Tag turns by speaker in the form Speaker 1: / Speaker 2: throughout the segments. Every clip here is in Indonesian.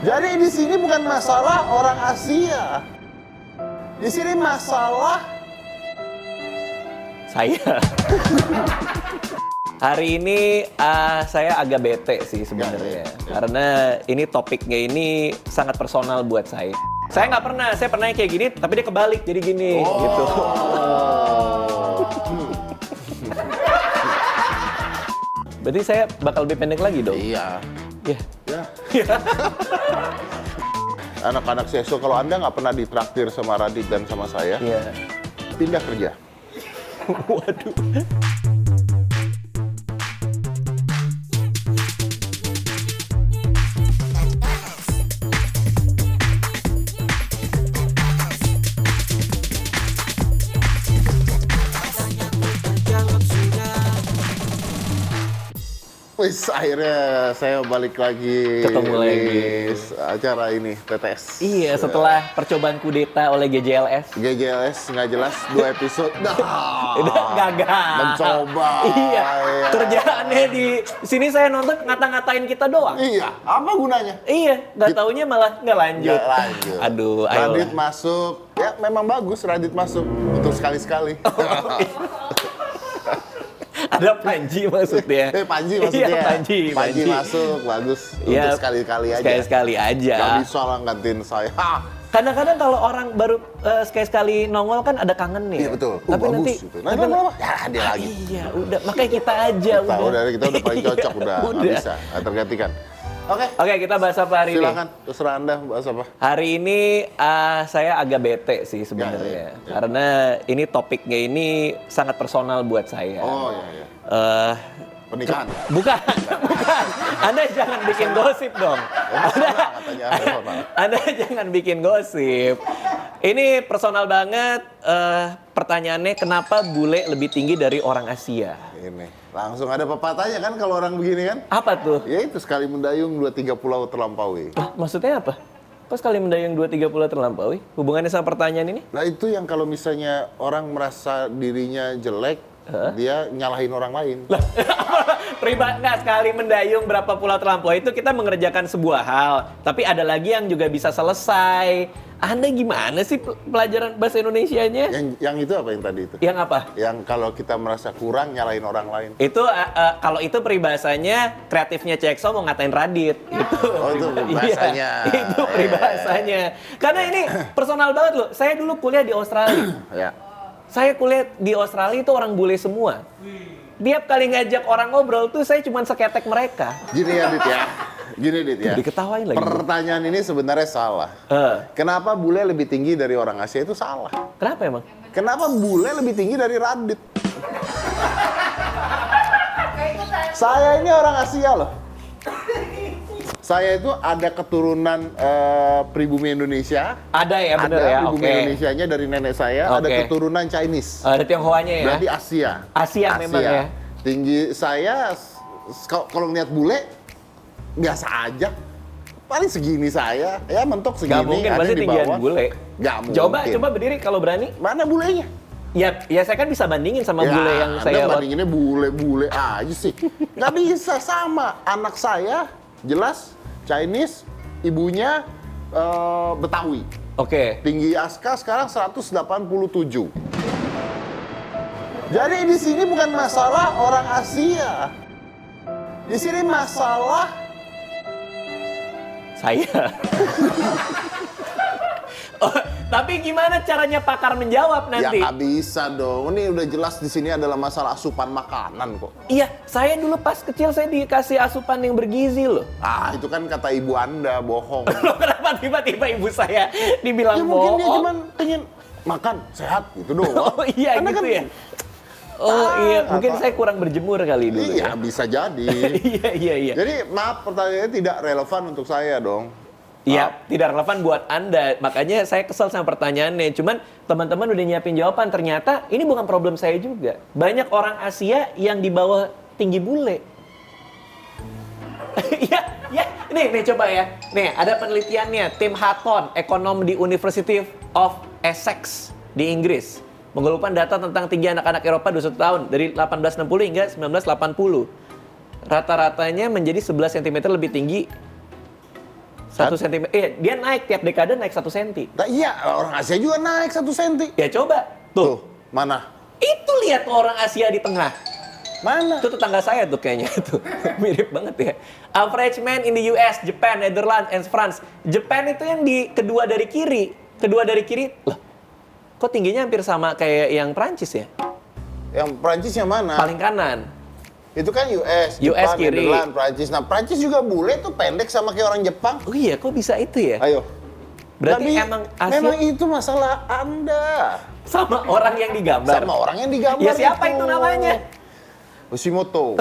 Speaker 1: Jadi di sini bukan masalah orang Asia. Di sini masalah
Speaker 2: saya. Hari ini saya agak bete sih sebenarnya, karena ini topiknya ini sangat personal buat saya. Saya nggak pernah, saya pernah kayak gini, tapi dia kebalik jadi gini, gitu. Berarti saya bakal lebih pendek lagi dong?
Speaker 1: Iya.
Speaker 2: Ya.
Speaker 1: Anak-anak Seso, kalau Anda nggak pernah ditraktir sama Radit dan sama saya,
Speaker 2: Iya.
Speaker 1: pindah kerja.
Speaker 2: Waduh.
Speaker 1: Wis, akhirnya saya balik lagi.
Speaker 2: Ketemu lagi.
Speaker 1: Acara ini, TTS.
Speaker 2: Iya, setelah percobaan kudeta oleh GJLS.
Speaker 1: GJLS nggak jelas, 2 episode.
Speaker 2: Udah gagal.
Speaker 1: Mencoba.
Speaker 2: Iya.
Speaker 1: Ya.
Speaker 2: Kerjaannya di sini saya nonton ngata-ngatain kita doang.
Speaker 1: Iya, apa gunanya?
Speaker 2: Iya, nggak taunya malah nggak lanjut.
Speaker 1: Nggak lanjut.
Speaker 2: Aduh, ayolah.
Speaker 1: Radit masuk. Ya, memang bagus Radit masuk. Untuk sekali-sekali.
Speaker 2: Ada Panji maksudnya.
Speaker 1: Panji maksudnya.
Speaker 2: Iya, Panji.
Speaker 1: Masuk, bagus.
Speaker 2: Iya,
Speaker 1: Untuk sekali-kali aja.
Speaker 2: Sekali-sekali aja.
Speaker 1: Gak bisa lah gantiin saya.
Speaker 2: Kadang-kadang kalau orang baru sekali-sekali nongol kan ada kangen nih.
Speaker 1: Iya betul.
Speaker 2: Tapi
Speaker 1: bagus
Speaker 2: nanti
Speaker 1: gitu. Nah, kenapa? Ya, dia lagi.
Speaker 2: Iya, udah. Makanya kita aja
Speaker 1: Kita udah paling cocok,
Speaker 2: Iya,
Speaker 1: udah. Nggak bisa, nggak tergantikan. Oke,
Speaker 2: kita bahas apa hari ini?
Speaker 1: silakan. Terserah Anda bahas apa.
Speaker 2: Hari ini saya agak bete sih sebenarnya,
Speaker 1: Ya.
Speaker 2: karena ini topiknya ini sangat personal buat saya.
Speaker 1: Oh iya. Pernikahan.
Speaker 2: Bukan. Anda jangan bikin gosip dong. Anda jangan bikin gosip. Ini personal banget. Pertanyaannya, kenapa bule lebih tinggi dari orang Asia?
Speaker 1: Ini langsung ada pepatahnya kan kalau orang begini kan?
Speaker 2: Apa tuh?
Speaker 1: Ya itu sekali mendayung 2-3 pulau terlampaui.
Speaker 2: Maksudnya apa? Kok sekali mendayung 2-3 pulau terlampaui? Hubungannya sama pertanyaan ini?
Speaker 1: Nah itu yang kalau misalnya orang merasa dirinya jelek, dia nyalahin orang lain.
Speaker 2: Nggak, sekali mendayung berapa pulau terlampaui itu kita mengerjakan sebuah hal. Tapi ada lagi yang juga bisa selesai. Anda gimana sih pelajaran bahasa Indonesianya?
Speaker 1: Yang itu apa yang tadi itu?
Speaker 2: Yang apa?
Speaker 1: Yang kalau kita merasa kurang nyalahin orang lain.
Speaker 2: Itu kalau itu peribahasanya kreatifnya CXO mau ngatain Radit. Itu.
Speaker 1: Oh itu peribahasanya.
Speaker 2: Iya, itu peribahasanya. Karena ini personal banget loh. Saya dulu kuliah di Australia.
Speaker 1: Ya.
Speaker 2: Saya kuliah di Australia itu orang bule semua. Tiap kali ngajak orang ngobrol tuh saya cuma seketek mereka.
Speaker 1: Gini ya Dit ya.
Speaker 2: Diketawain lagi.
Speaker 1: Pertanyaan ini sebenarnya salah. Kenapa bule lebih tinggi dari orang Asia itu salah.
Speaker 2: Kenapa emang?
Speaker 1: Kenapa bule lebih tinggi dari Radit? Saya ini orang Asia loh. Saya itu ada keturunan pribumi Indonesia.
Speaker 2: Ada ya, bener
Speaker 1: ada
Speaker 2: ya.
Speaker 1: pribumi Indonesianya dari nenek saya. Ada keturunan Chinese.
Speaker 2: Ada Tionghoanya ya.
Speaker 1: Berarti Asia.
Speaker 2: Asia memang ya.
Speaker 1: Tinggi saya kalau ngeliat bule biasa aja. Paling segini saya. Ya mentok segini.
Speaker 2: Gak mungkin,
Speaker 1: ada
Speaker 2: pasti
Speaker 1: di
Speaker 2: tinggian
Speaker 1: bawah.
Speaker 2: bule.
Speaker 1: Gak mungkin.
Speaker 2: Coba berdiri kalau berani.
Speaker 1: Mana bulenya?
Speaker 2: Ya saya kan bisa bandingin sama bule yang
Speaker 1: Anda
Speaker 2: saya.
Speaker 1: bandinginnya bule aja sih. Nggak bisa sama. Anak saya jelas Chinese, ibunya Betawi.
Speaker 2: Oke.
Speaker 1: Tinggi Aska sekarang 187. Jadi di sini bukan masalah orang Asia. Di sini masalah
Speaker 2: saya. Oh, tapi gimana caranya pakar menjawab
Speaker 1: ya
Speaker 2: nanti?
Speaker 1: nggak bisa dong. Ini udah jelas di sini adalah masalah asupan makanan kok.
Speaker 2: Iya, saya dulu pas kecil saya dikasih asupan yang bergizi loh.
Speaker 1: Ah, itu kan kata ibu Anda bohong.
Speaker 2: Loh, kenapa tiba-tiba ibu saya dibilang
Speaker 1: Ya mungkin dia
Speaker 2: bohong?
Speaker 1: cuma pengen makan sehat gitu doang.
Speaker 2: Oh iya
Speaker 1: Karena
Speaker 2: gitu
Speaker 1: kan,
Speaker 2: ya. Oh iya, mungkin
Speaker 1: apa?
Speaker 2: saya kurang berjemur kali dulu
Speaker 1: Iya,
Speaker 2: ya.
Speaker 1: bisa jadi.
Speaker 2: Iya.
Speaker 1: Jadi maaf pertanyaannya tidak relevan untuk saya dong.
Speaker 2: Iya, tidak relevan buat Anda. Makanya saya kesel sama pertanyaannya. Cuman teman-teman udah nyiapin jawaban. Ternyata ini bukan problem saya juga. Banyak orang Asia yang di bawah tinggi bule. Iya. Nih coba ya. Nih, ada penelitiannya. Tim Hatton, ekonom di University of Essex di Inggris. Mengumpulkan data tentang tinggi anak-anak Eropa 21 tahun. Dari 1860 hingga 1980. Rata-ratanya menjadi 11 cm lebih tinggi 1 sentimeter. Dia naik tiap dekade naik 1 senti.
Speaker 1: Nah, iya, orang Asia juga naik 1 senti.
Speaker 2: Ya coba.
Speaker 1: Tuh, mana?
Speaker 2: Itu lihat tuh orang Asia di tengah.
Speaker 1: Mana?
Speaker 2: Itu tetangga saya tuh kayaknya itu. Mirip banget ya. Average man in the US, Japan, Netherlands, and France. Japan itu yang di kedua dari kiri. Kedua dari kiri. Loh, kok tingginya hampir sama kayak yang Prancis ya?
Speaker 1: Yang Prancis yang mana?
Speaker 2: Paling kanan.
Speaker 1: Itu kan US,
Speaker 2: US
Speaker 1: Jepang,
Speaker 2: kiri.
Speaker 1: Netherlands, Prancis. Nah, Prancis juga bule tuh pendek sama kayak orang Jepang.
Speaker 2: Oh iya, kok bisa itu ya?
Speaker 1: Ayo.
Speaker 2: Berarti
Speaker 1: Tapi
Speaker 2: emang Asia
Speaker 1: memang itu masalah Anda.
Speaker 2: sama orang yang digambar.
Speaker 1: Sama orang yang digambar.
Speaker 2: Ya siapa itu namanya?
Speaker 1: Yoshimoto.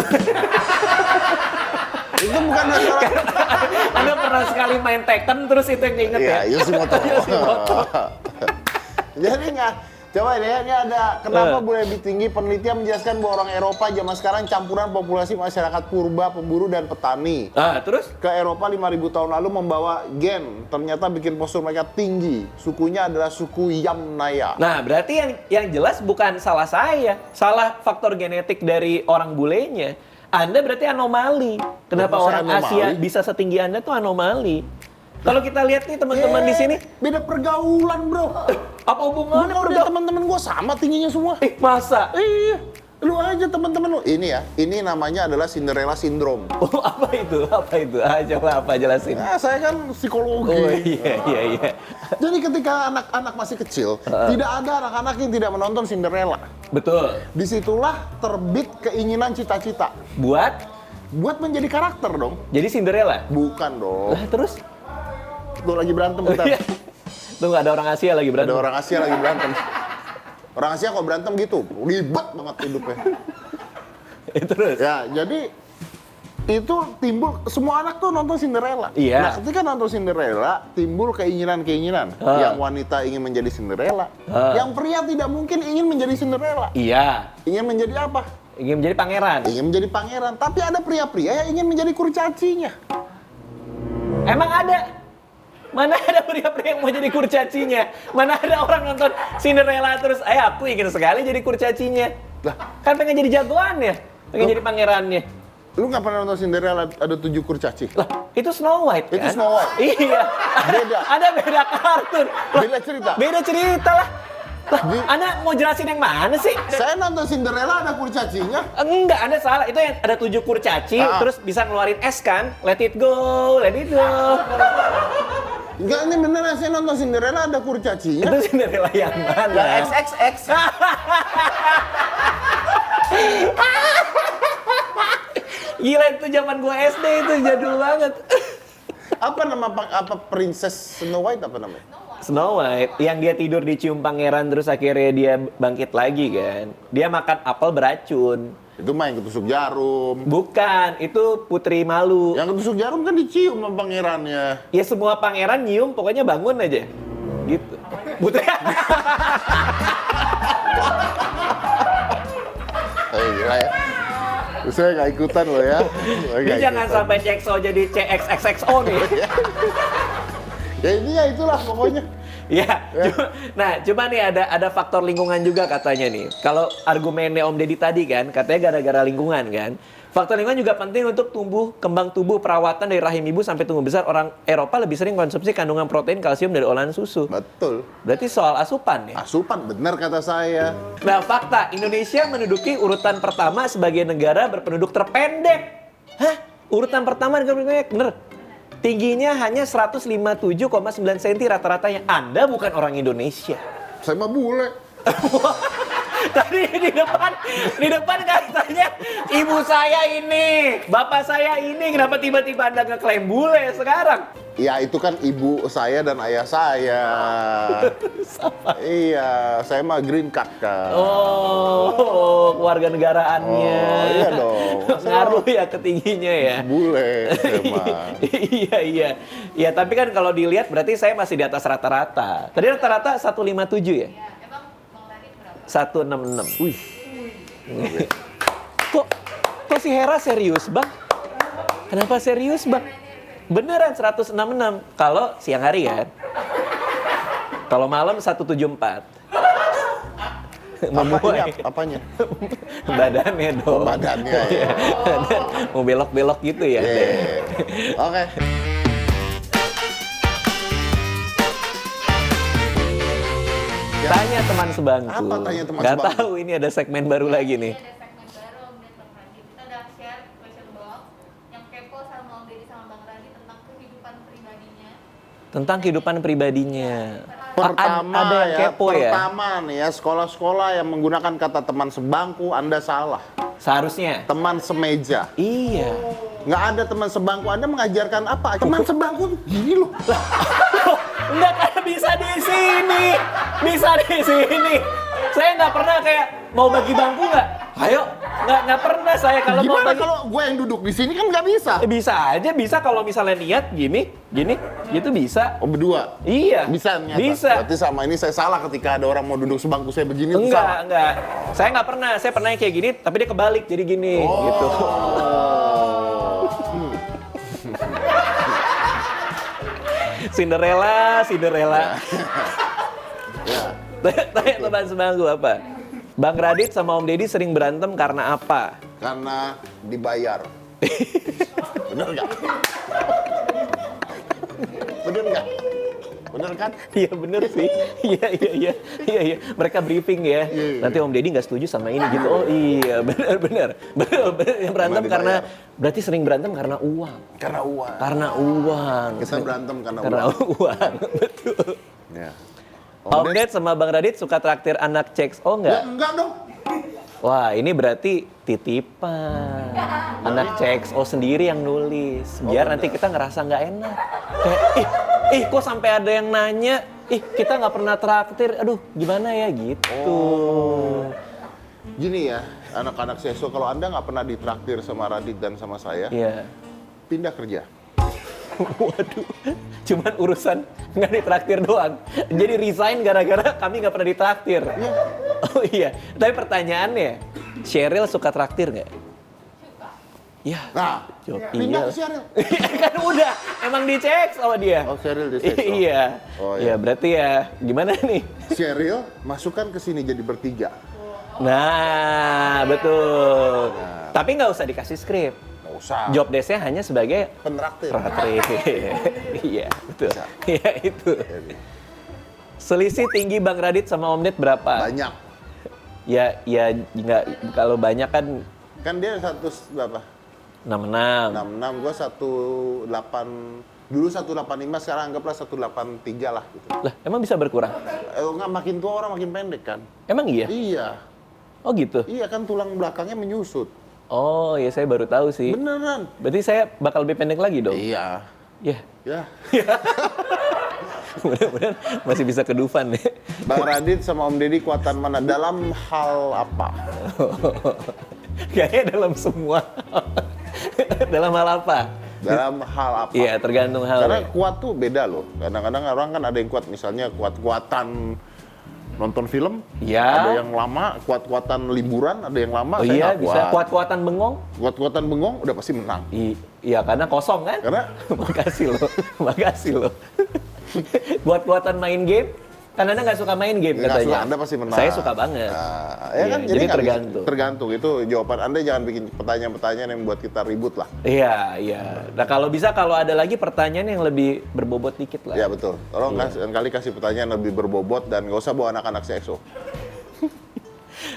Speaker 1: Itu bukan masalah.
Speaker 2: Anda pernah sekali main Tekken terus itu yang diinget
Speaker 1: Iya,
Speaker 2: ya?
Speaker 1: Yoshimoto.
Speaker 2: Yoshimoto.
Speaker 1: Jadi nggak, coba deh, ini ada kenapa boleh lebih tinggi. Penelitian menjelaskan bahwa orang Eropa zaman sekarang campuran populasi masyarakat purba, pemburu, dan petani.
Speaker 2: Ah, terus?
Speaker 1: Ke Eropa 5.000 tahun lalu membawa gen, ternyata bikin postur mereka tinggi. Sukunya adalah suku Yamnaya.
Speaker 2: Nah, berarti yang jelas bukan salah saya. Salah faktor genetik dari orang bulenya. Anda berarti anomali. Kenapa
Speaker 1: Loh, masa
Speaker 2: orang Asia
Speaker 1: anomali?
Speaker 2: bisa setinggi Anda tuh anomali? Kalau kita lihat nih teman-teman di sini,
Speaker 1: Beda pergaulan, bro.
Speaker 2: apa hubungannya
Speaker 1: Gua udah teman-teman gue sama tingginya semua.
Speaker 2: Masa?
Speaker 1: Iya, lu aja teman-teman lu. Ini ya, ini namanya adalah Cinderella Syndrome.
Speaker 2: Oh, apa itu? Apa itu? Ah, coba apa jelasin.
Speaker 1: Nah, saya kan psikologi.
Speaker 2: Oh iya.
Speaker 1: Jadi ketika anak-anak masih kecil, tidak ada anak-anak yang tidak menonton Cinderella.
Speaker 2: Betul.
Speaker 1: Disitulah terbit keinginan cita-cita. Buat menjadi karakter dong.
Speaker 2: Jadi Cinderella?
Speaker 1: Bukan dong.
Speaker 2: Lah terus?
Speaker 1: Tuh lagi berantem bentar.
Speaker 2: Tunggu, ada orang Asia lagi
Speaker 1: Ada
Speaker 2: berantem.
Speaker 1: orang Asia lagi berantem. Orang Asia kok berantem gitu, ribet banget hidupnya.
Speaker 2: Terus?
Speaker 1: Ya, jadi itu timbul, semua anak tuh nonton Cinderella.
Speaker 2: Iya.
Speaker 1: Nah, ketika nonton Cinderella, timbul keinginan-keinginan. Yang wanita ingin menjadi Cinderella. Yang pria tidak mungkin ingin menjadi Cinderella.
Speaker 2: Iya.
Speaker 1: Ingin menjadi apa?
Speaker 2: Ingin menjadi pangeran.
Speaker 1: Ingin menjadi pangeran. Tapi ada pria-pria yang ingin menjadi kurcacinya.
Speaker 2: Emang ada? Mana ada pria-pria yang mau jadi kurcacinya? Mana ada orang nonton Cinderella terus, aku ingin sekali jadi kurcacinya.
Speaker 1: Lah,
Speaker 2: Kan pengen jadi jagoannya, pengen
Speaker 1: Loh.
Speaker 2: jadi pangerannya.
Speaker 1: lu nggak pernah nonton Cinderella ada 7 kurcaci?
Speaker 2: Lah, itu Snow White kan?
Speaker 1: Itu Snow White.
Speaker 2: Iya.
Speaker 1: Beda.
Speaker 2: Ada beda kartun. Lah,
Speaker 1: Beda cerita.
Speaker 2: Beda cerita lah. Lah, Anda mau jelasin yang mana sih?
Speaker 1: Saya nonton Cinderella ada kurcacinya.
Speaker 2: Enggak, Anda salah. Itu yang ada 7 kurcaci, terus bisa ngeluarin es kan? Let it go, let it go.
Speaker 1: Enggak, ini beneran saya nonton Cinderella ada kurcacinya.
Speaker 2: Itu Cinderella yang mana?
Speaker 1: XXX.
Speaker 2: Gila, itu zaman gua SD itu jadul banget.
Speaker 1: Apa Princess Snow White apa namanya?
Speaker 2: Snow White, yang dia tidur dicium pangeran terus akhirnya dia bangkit lagi kan. Dia makan apel beracun.
Speaker 1: Itu mah yang ketusuk jarum.
Speaker 2: Bukan, itu Putri Malu.
Speaker 1: Yang ketusuk jarum kan dicium sama pangerannya.
Speaker 2: Ya semua pangeran nyium, pokoknya bangun aja. Gitu. Putri.
Speaker 1: Gila ya. Saya nggak ikutan loh ya.
Speaker 2: Ini jangan sampai CXO jadi CXXXO nih.
Speaker 1: Ya ini ya itulah pokoknya.
Speaker 2: Ya, cuma nih ada faktor lingkungan juga katanya nih. Kalau argumennya Om Deddy tadi kan, katanya gara-gara lingkungan kan. Faktor lingkungan juga penting untuk kembang tubuh, perawatan dari rahim ibu sampai tumbuh besar. Orang Eropa lebih sering konsumsi kandungan protein, kalsium dari olahan susu.
Speaker 1: Betul.
Speaker 2: Berarti soal asupan ya?
Speaker 1: Asupan benar kata saya.
Speaker 2: Nah, fakta, Indonesia menduduki urutan pertama sebagai negara berpenduduk terpendek. Hah? Urutan pertama negara terpendek? Bener. Tingginya hanya 157,9 cm rata-ratanya. Anda bukan orang Indonesia.
Speaker 1: Saya mah bule.
Speaker 2: Tadi di depan katanya ibu saya ini, bapak saya ini, kenapa tiba-tiba Anda ngeklaim bule sekarang?
Speaker 1: Ya itu kan ibu saya dan ayah saya. Iya, saya mah green card kan.
Speaker 2: Oh, keluarga negaraannya.
Speaker 1: Oh, iya dong.
Speaker 2: Ngaruh ya ketingginya ya.
Speaker 1: Bule, emang.
Speaker 2: Iya. Ya, tapi kan kalau dilihat berarti saya masih di atas rata-rata. Tadi rata-rata 157 ya?
Speaker 3: Emang Bang Radit berapa?
Speaker 2: 166.
Speaker 1: Wih.
Speaker 2: Kok si Hera serius, Bang? Kenapa serius, Bang? Beneran 166 kalau siang hari kan. Kalau malam 174. Memuai.
Speaker 1: Apanya?
Speaker 2: Badannya dong.
Speaker 1: Oh, badannya ya.
Speaker 2: Mau belok-belok gitu ya.
Speaker 1: Oke.
Speaker 2: Tanya teman sebangku.
Speaker 1: Apa tanya teman
Speaker 2: Nggak
Speaker 1: sebangku?
Speaker 2: tahu, ini ada segmen baru lagi nih.
Speaker 3: Ada segmen baru Om Ded Bang Radit. Kita udah share question box yang kepo sama Om Deddy sama Bang Radit tentang kehidupan pribadinya.
Speaker 2: Tentang kehidupan pribadinya.
Speaker 1: Pertama
Speaker 2: ada yang
Speaker 1: ya,
Speaker 2: kepo ya?
Speaker 1: pertama nih ya, sekolah-sekolah yang menggunakan kata teman sebangku, Anda salah.
Speaker 2: Seharusnya.
Speaker 1: Teman semeja.
Speaker 2: Iya.
Speaker 1: Nggak ada teman sebangku. Anda mengajarkan apa? Teman sebangku gini loh.
Speaker 2: Enggak kayak bisa di sini. Bisa di sini. Saya nggak pernah kayak mau bagi bangku nggak? Ayo, nggak pernah saya kalau mau
Speaker 1: Gimana
Speaker 2: bagi.
Speaker 1: kalau gue yang duduk di sini kan nggak bisa?
Speaker 2: Bisa aja, bisa kalau misalnya niat gini, gitu bisa.
Speaker 1: Oh berdua?
Speaker 2: Iya.
Speaker 1: Bisa ternyata?
Speaker 2: Bisa.
Speaker 1: Berarti sama ini saya salah ketika ada orang mau duduk sebangku saya begini itu salah?
Speaker 2: Enggak. Saya nggak pernah. Saya pernah yang kayak gini, tapi dia kebalik jadi gini, gitu. Cinderella.
Speaker 1: Ya.
Speaker 2: Tanya teman sebangku apa? Bang Radit sama Om Deddy sering berantem karena apa?
Speaker 1: Karena dibayar. Bener nggak? Bener nggak? Bener kan?
Speaker 2: Iya bener sih. Iya. Mereka briefing ya.
Speaker 1: Iya.
Speaker 2: Nanti Om Deddy nggak setuju sama ini gitu. Oh iya bener. Yang berantem karena berarti sering berantem karena uang.
Speaker 1: Karena uang.
Speaker 2: Karena uang.
Speaker 1: Kita berantem karena
Speaker 2: uang. Betul.
Speaker 1: Ya.
Speaker 2: Om Ded sama Bang Radit suka traktir anak ceks. Oh
Speaker 1: Ya,
Speaker 2: enggak?
Speaker 1: enggak dong.
Speaker 2: Wah ini berarti titipan. Anak ceks. Oh sendiri yang nulis. Biar nanti kita ngerasa nggak enak. Kayak kok sampai ada yang nanya. Kita nggak pernah traktir. Aduh gimana ya gitu.
Speaker 1: Gini ya, anak-anak seso, kalau Anda nggak pernah ditraktir sama Radit dan sama saya,
Speaker 2: Iya.
Speaker 1: pindah kerja.
Speaker 2: Waduh, cuman urusan nggak ditraktir doang. Jadi resign gara-gara kami nggak pernah ditraktir. Oh iya, tapi pertanyaannya, Sheryl suka traktir nggak?
Speaker 3: Suka.
Speaker 2: Ya,
Speaker 1: Nah, pindah ke Sheryl.
Speaker 2: kan udah, emang dicek sama dia.
Speaker 1: Oh, Sheryl di seso.
Speaker 2: Iya.
Speaker 1: Oh,
Speaker 2: Ya
Speaker 1: iya.
Speaker 2: berarti ya gimana nih?
Speaker 1: Sheryl, masukkan ke sini jadi bertiga.
Speaker 2: Nah, betul. Tapi nggak usah dikasih skrip.
Speaker 1: Nggak usah.
Speaker 2: Job desk-nya hanya sebagai
Speaker 1: Penraktir.
Speaker 2: traktir. Iya, betul. Iya itu. Selisih tinggi Bang Radit sama Om Ded berapa?
Speaker 1: Banyak.
Speaker 2: Ya nggak, kalau banyak kan
Speaker 1: Kan dia 100 berapa?
Speaker 2: 66.
Speaker 1: 66, gua 18, dulu 185, sekarang anggaplah 183 lah gitu.
Speaker 2: Lah, emang bisa berkurang?
Speaker 1: Nggak, makin tua orang makin pendek kan?
Speaker 2: Emang iya?
Speaker 1: Iya.
Speaker 2: Oh gitu?
Speaker 1: Iya kan tulang belakangnya menyusut.
Speaker 2: Oh ya saya baru tahu sih.
Speaker 1: Beneran.
Speaker 2: Berarti saya bakal lebih pendek lagi dong?
Speaker 1: Iya.
Speaker 2: Ya,
Speaker 1: Ya.
Speaker 2: mudah-mudahan masih bisa ke Dufan ya.
Speaker 1: Bang Radit sama Om Deddy kuatan mana? Dalam hal apa?
Speaker 2: Kayaknya dalam semua. Dalam hal apa?
Speaker 1: Dalam hal apa?
Speaker 2: Iya, tergantung hal.
Speaker 1: Karena kuat tuh beda loh. Kadang-kadang orang kan ada yang kuat, misalnya kuat-kuatan nonton film,
Speaker 2: Iya.
Speaker 1: ada yang lama, kuat-kuatan liburan, ada yang lama,
Speaker 2: Oh
Speaker 1: saya
Speaker 2: iya,
Speaker 1: nggak
Speaker 2: bisa
Speaker 1: kuat.
Speaker 2: kuat-kuatan bengong?
Speaker 1: Kuat-kuatan bengong udah pasti menang.
Speaker 2: Iya, karena kosong kan?
Speaker 1: Karena
Speaker 2: Makasih loh. Kuat-kuatan main game? Kan Anda nggak suka main game
Speaker 1: nggak
Speaker 2: katanya.
Speaker 1: suka, Anda pasti menang.
Speaker 2: Saya suka banget.
Speaker 1: Nah, ya
Speaker 2: Iya,
Speaker 1: kan,
Speaker 2: jadi
Speaker 1: nggak bisa.
Speaker 2: tergantung.
Speaker 1: Tergantung, itu jawaban Anda, jangan bikin pertanyaan-pertanyaan yang buat kita ribut lah.
Speaker 2: Iya. Nah kalau bisa, kalau ada lagi pertanyaan yang lebih berbobot dikit lah.
Speaker 1: Ya betul. Tolong kali kasih pertanyaan lebih berbobot dan nggak usah bawa anak-anak CXO.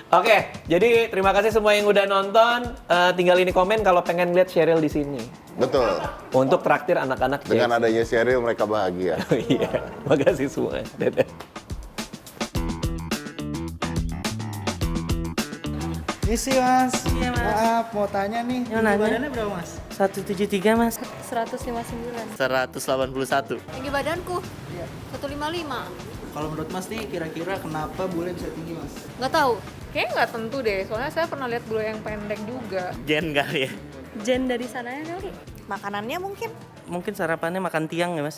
Speaker 2: Oke, jadi terima kasih semua yang udah nonton. Tinggal ini komen kalau pengen lihat Sheryl di sini.
Speaker 1: Betul.
Speaker 2: Untuk traktir anak-anak
Speaker 1: Dengan
Speaker 2: Jax.
Speaker 1: adanya Sheryl mereka bahagia.
Speaker 2: Oh iya, makasih semua. Dadah.
Speaker 4: Isi mas. Iya mas. Maaf mau tanya nih.
Speaker 5: Yang nanya?
Speaker 4: Badannya berapa mas?
Speaker 5: 173 mas.
Speaker 3: 159.
Speaker 5: 181.
Speaker 3: Tinggi badanku? 155.
Speaker 4: Kalau menurut mas nih kira-kira kenapa bule bisa tinggi mas?
Speaker 3: Nggak tahu. Kayaknya nggak tentu deh, soalnya saya pernah lihat bule yang pendek juga.
Speaker 5: Gen kali ya.
Speaker 3: Gen dari sananya kali.
Speaker 6: Makanannya mungkin.
Speaker 5: Mungkin sarapannya makan tiang ya mas.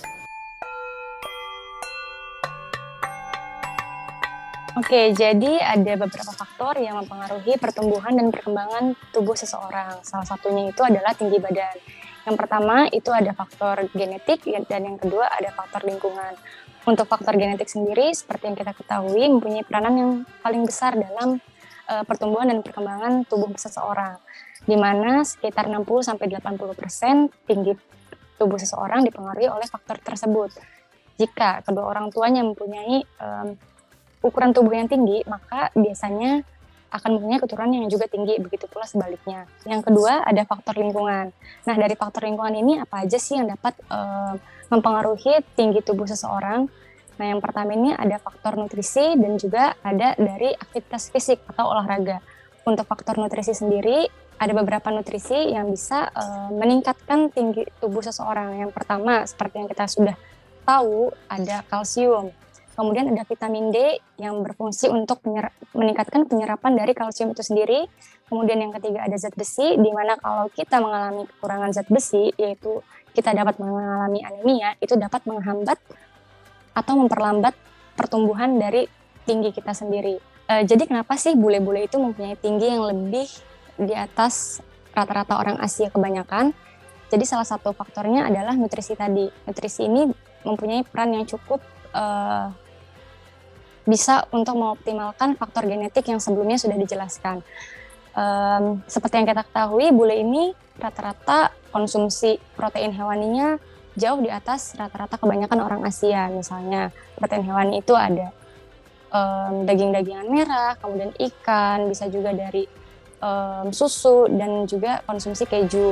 Speaker 7: Oke, jadi ada beberapa faktor yang mempengaruhi pertumbuhan dan perkembangan tubuh seseorang. Salah satunya itu adalah tinggi badan. Yang pertama itu ada faktor genetik dan yang kedua ada faktor lingkungan. Untuk faktor genetik sendiri, seperti yang kita ketahui, mempunyai peranan yang paling besar dalam pertumbuhan dan perkembangan tubuh seseorang, di mana sekitar 60-80% tinggi tubuh seseorang dipengaruhi oleh faktor tersebut. Jika kedua orang tuanya mempunyai ukuran tubuh yang tinggi, maka biasanya akan mempunyai keturunan yang juga tinggi, begitu pula sebaliknya. Yang kedua ada faktor lingkungan. Nah, dari faktor lingkungan ini apa aja sih yang dapat mempengaruhi tinggi tubuh seseorang? Nah, yang pertama ini ada faktor nutrisi dan juga ada dari aktivitas fisik atau olahraga. Untuk faktor nutrisi sendiri, ada beberapa nutrisi yang bisa meningkatkan tinggi tubuh seseorang. Yang pertama, seperti yang kita sudah tahu, ada kalsium. Kemudian ada vitamin D yang berfungsi untuk meningkatkan penyerapan dari kalsium itu sendiri. Kemudian yang ketiga ada zat besi, di mana kalau kita mengalami kekurangan zat besi, yaitu kita dapat mengalami anemia, itu dapat menghambat atau memperlambat pertumbuhan dari tinggi kita sendiri. Jadi kenapa sih bule-bule itu mempunyai tinggi yang lebih di atas rata-rata orang Asia kebanyakan? Jadi salah satu faktornya adalah nutrisi tadi. Nutrisi ini mempunyai peran yang cukup bisa untuk mengoptimalkan faktor genetik yang sebelumnya sudah dijelaskan. Seperti yang kita ketahui, bule ini rata-rata konsumsi protein hewaninya jauh di atas rata-rata kebanyakan orang Asia. Misalnya protein hewani itu ada daging-dagingan merah, kemudian ikan, bisa juga dari susu, dan juga konsumsi keju.